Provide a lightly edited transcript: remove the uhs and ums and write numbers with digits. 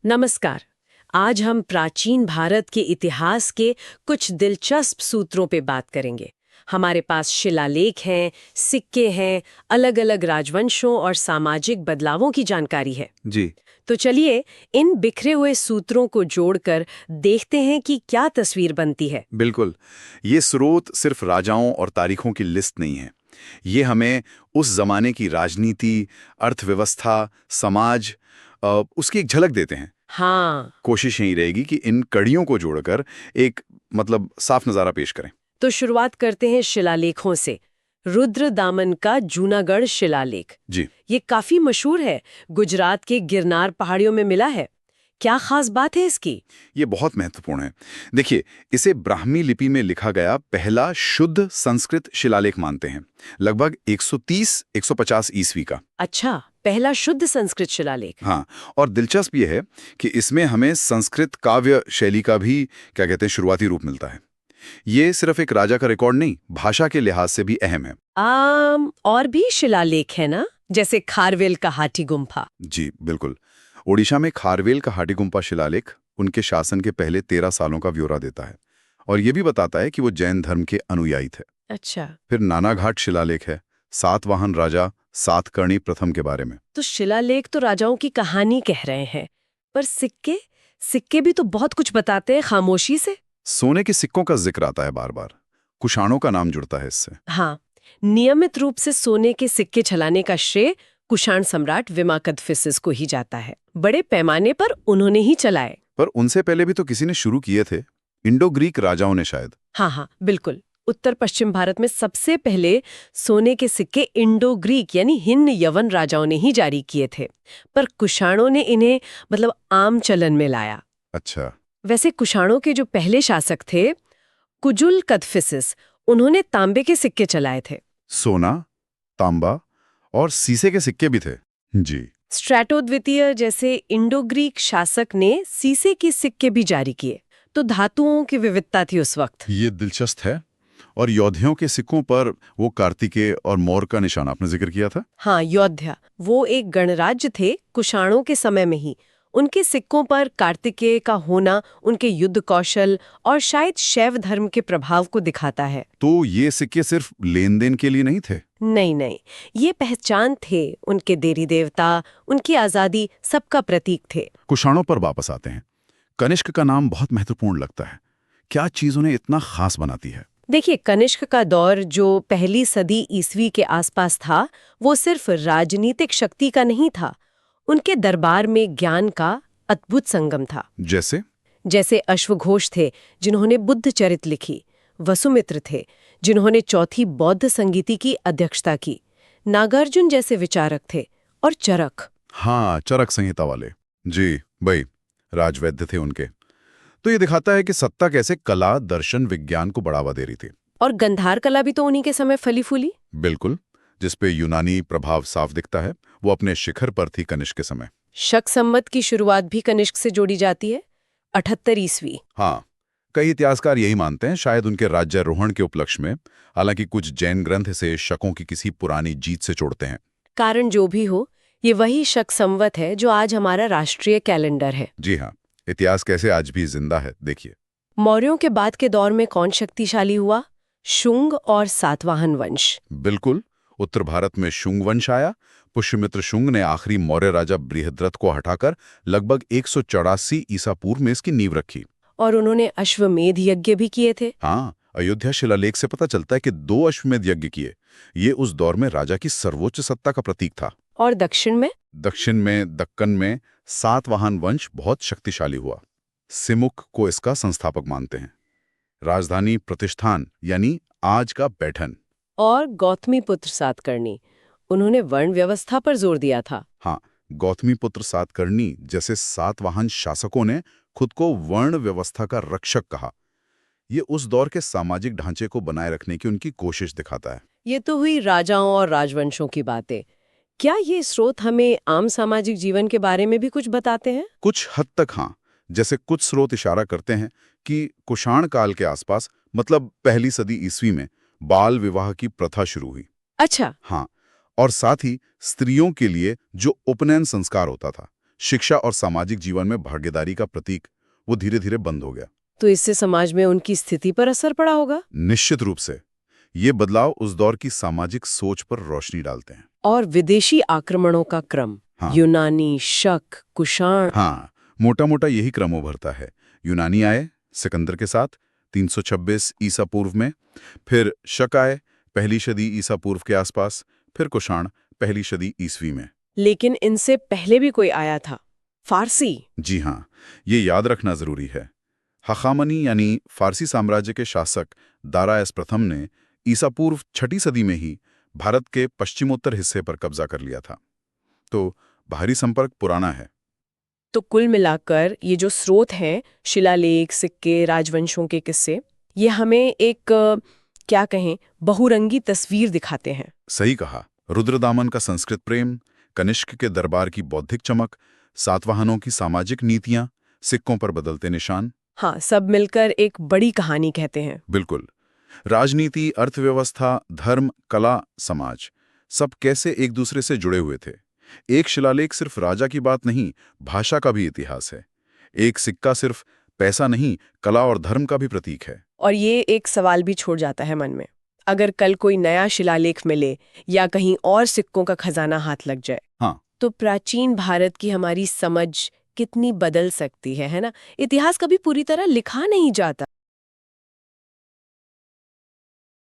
नमस्कार। आज हम प्राचीन भारत के इतिहास के कुछ दिलचस्प सूत्रों पे बात करेंगे। हमारे पास शिलालेख हैं, सिक्के हैं, अलग-अलग राजवंशों और सामाजिक बदलावों की जानकारी है। जी। तो चलिए इन बिखरे हुए सूत्रों को जोड़कर देखते हैं कि क्या तस्वीर बनती है। बिल्कुल। ये स्रोत सिर्फ राजाओं और तारीखों की लिस्ट नहीं है। ये हमें उस जमाने की राजनीति, अर्थव्यवस्था, समाज उसकी एक झलक देते हैं। हाँ, कोशिश यही रहेगी कि इन कड़ियों को जोड़कर एक साफ नज़ारा पेश करें। तो शुरुआत करते हैं शिलालेखों से। रुद्र दामन का जूनागढ़ शिलालेख, जी। ये काफी मशहूर है, गुजरात के गिरनार पहाड़ियों में मिला है। क्या खास बात है इसकी? ये बहुत महत्वपूर्ण है। देखिए, इसे ब्राह्मी लिपि में लिखा गया पहला शुद्ध संस्कृत शिलालेख मानते हैं, लगभग 130-150 ईस्वी का। अच्छा, पहला शुद्ध संस्कृत शिलालेख। हाँ, और दिलचस्प ये है कि इसमें हमें संस्कृत काव्य शैली का भी क्या कहते हैं शुरुआती रूप मिलता है। ये सिर्फ एक राजा का रिकॉर्ड नहीं, भाषा के लिहाज से भी अहम है। और भी शिलालेख है ना, जैसे खारवेल का हाथी गुम्फा। जी बिल्कुल। ओडिशा में खारवेल का हाटीगुम्पा शिलालेख उनके शासन के पहले 13 सालों का ब्यौरा देता है और ये भी बताता है कि वो जैन धर्म के अनुयायी थे। अच्छा, फिर नानाघाट शिलालेख है सातवाहन राजा सातकर्णी प्रथम के बारे में। तो शिलालेख तो राजाओं की कहानी कह रहे हैं, पर सिक्के सिक्के भी तो बहुत कुछ बताते हैं खामोशी से। सोने के सिक्कों का जिक्र आता है बार बार, कुषाणों का नाम जुड़ता है इससे। हाँ, नियमित रूप से सोने के सिक्के चलाने का श्रेय कुषाण सम्राट विमाकदफिसिस को ही जाता है। बड़े पैमाने पर उन्होंने ही चलाए। पर उनसे पहले भी तो किसी ने शुरू किए थे, इंडो ग्रीक राजाओं ने शायद। हाँ, बिल्कुल। उत्तर पश्चिम भारत में सबसे पहले सोने के सिक्के इंडो ग्रीक यानी हिन्न यवन राजाओं ने ही जारी किए थे, पर कुषाणों ने इन्हें आम चलन में लाया। अच्छा। वैसे कुषाणों के जो पहले शासक थे, कुजुल कदफिसिस, उन्होंने तांबे के सिक्के चलाए थे। सोना, तांबा और सीसे के सिक्के भी थे। जी। स्ट्रैटो द्वितीय जैसे इंडो ग्रीक शासक ने सीसे के सिक्के भी जारी किए, तो धातुओं की विविधता थी उस वक्त। ये दिलचस्प है। और योद्धाओं के सिक्कों पर वो कार्तिकेय और मौर का निशान आपने जिक्र किया था। हाँ, योद्धा वो एक गणराज्य थे कुषाणों के समय में ही। उनके सिक्कों पर कार्तिकेय का होना उनके युद्ध कौशल और शायद शैव धर्म के प्रभाव को दिखाता है। तो ये सिक्के सिर्फ लेन देन के लिए नहीं थे। नहीं, ये पहचान थे, उनके देवी देवता, उनकी आजादी, सबका प्रतीक थे। कुषाणों पर वापस आते हैं। कनिष्क का नाम बहुत महत्वपूर्ण लगता है। क्या चीज उन्हें इतना खास बनाती है? देखिए, कनिष्क का दौर जो पहली सदी ईस्वी के आसपास था, वो सिर्फ राजनीतिक शक्ति का नहीं था, उनके दरबार में ज्ञान का अद्भुत संगम था। जैसे अश्वघोष थे जिन्होंने बुद्ध चरित लिखी, वसुमित्र थे जिन्होंने चौथी बौद्ध संगीति की अध्यक्षता की, नागार्जुन जैसे विचारक थे, और चरक। हाँ, चरक संहिता वाले। जी भाई, राजवैद्य थे उनके। तो ये दिखाता है कि सत्ता कैसे कला, दर्शन, विज्ञान को बढ़ावा दे रही थी। और गंधार कला भी तो उन्हीं के समय फली फूली। बिल्कुल, जिसपे यूनानी प्रभाव साफ दिखता है, वो अपने शिखर पर थी कनिष्क के समय। शक संवत की शुरुआत भी कनिष्क से जोड़ी जाती है, 78 ईस्वी। हाँ, कई इतिहासकार यही मानते हैं, शायद उनके राज्यारोहण के उपलक्ष्य में। हालांकि कुछ जैन ग्रंथ से शकों की किसी पुरानी जीत से जोड़ते हैं। कारण जो भी हो, ये वही शक संवत है जो आज हमारा राष्ट्रीय कैलेंडर है। जी हाँ, इतिहास कैसे आज भी जिंदा है, देखिए। मौर्यों के बाद के दौर में कौन शक्तिशाली हुआ? शुंग और सातवाहन वंश। बिल्कुल, उत्तर भारत में शुंग वंश आया। पुष्यमित्र शुंग ने आखिरी मौर्य राजा बृहद्रथ को हटाकर लगभग 184 ईसा पूर्व में इसकी नींव रखी। और उन्होंने अश्वमेध यज्ञ भी किए थे। हाँ, अयोध्या शिलालेख से पता चलता है कि 2 अश्वमेध यज्ञ किए। ये उस दौर में राजा की सर्वोच्च सत्ता का प्रतीक था। और दक्षिण में दक्कन में सातवाहन वंश बहुत शक्तिशाली हुआ। सिमुक को इसका संस्थापक मानते हैं। राजधानी प्रतिष्ठान यानी आज का पैठन। और गौतमीपुत्र सातकर्णी, उन्होंने वर्ण व्यवस्था पर जोर दिया था। हाँ, गौतमीपुत्र सातकर्णी जैसे सातवाहन शासकों ने खुद को वर्ण व्यवस्था का रक्षक कहा। ये उस दौर के सामाजिक ढांचे को बनाए रखने की उनकी कोशिश दिखाता है। ये तो हुई राजाओं और राजवंशों की बातें। क्या ये स्रोत हमें आम सामाजिक जीवन के बारे में भी कुछ बताते हैं? कुछ हद तक हाँ। जैसे कुछ स्रोत इशारा करते हैं कि कुषाण काल के आसपास, मतलब पहली सदी ईस्वी में, बाल विवाह की प्रथा शुरू हुई। अच्छा। हाँ, और साथ ही स्त्रियों के लिए जो उपनयन संस्कार होता था, शिक्षा और सामाजिक जीवन में भागीदारी का प्रतीक वो धीरे धीरे बंद हो गया। तो इससे समाज में उनकी स्थिति पर असर पड़ा होगा। निश्चित रूप से ये बदलाव उस दौर की सामाजिक सोच पर रोशनी डालते हैं। और विदेशी आक्रमणों का क्रम, हाँ। यूनानी, शक, कुषाण। हाँ, मोटा मोटा यही क्रम उभरता है। यूनानी आए सिकंदर के साथ 326 ईसा पूर्व में, फिर शक आए पहली सदी ईसा पूर्व के आसपास, फिर कुषाण पहली सदी ईसवी में। लेकिन इनसे पहले भी कोई आया था, फारसी। जी हाँ, ये याद रखना जरूरी है। हखामनी यानी फारसी साम्राज्य के शासक दारा प्रथम ने ईसा पूर्व 6ठी सदी में ही भारत के पश्चिमोत्तर हिस्से पर कब्जा कर लिया था। तो बाहरी संपर्क पुराना है। तो कुल मिलाकर ये जो स्रोत हैं, शिलालेख, सिक्के, राजवंशों के किस्से, ये हमें एक क्या कहें, बहुरंगी तस्वीर दिखाते हैं। सही कहा। रुद्रदामन का संस्कृत प्रेम, कनिष्क के दरबार की बौद्धिक चमक, सातवाहनों की सामाजिक नीतियां, सिक्कों पर बदलते निशान। हाँ, सब मिलकर एक बड़ी कहानी कहते हैं। बिल्कुल। राजनीति, अर्थव्यवस्था, धर्म, कला, समाज, सब कैसे एक दूसरे से जुड़े हुए थे। एक शिलालेख सिर्फ राजा की बात नहीं, भाषा का भी इतिहास है। एक सिक्का सिर्फ पैसा नहीं, कला और धर्म का भी प्रतीक है। और ये एक सवाल भी छोड़ जाता है मन में, अगर कल कोई नया शिलालेख मिले या कहीं और सिक्कों का खजाना हाथ लग जाए, हाँ, तो प्राचीन भारत की हमारी समझ कितनी बदल सकती है ना? इतिहास कभी पूरी तरह लिखा नहीं जाता।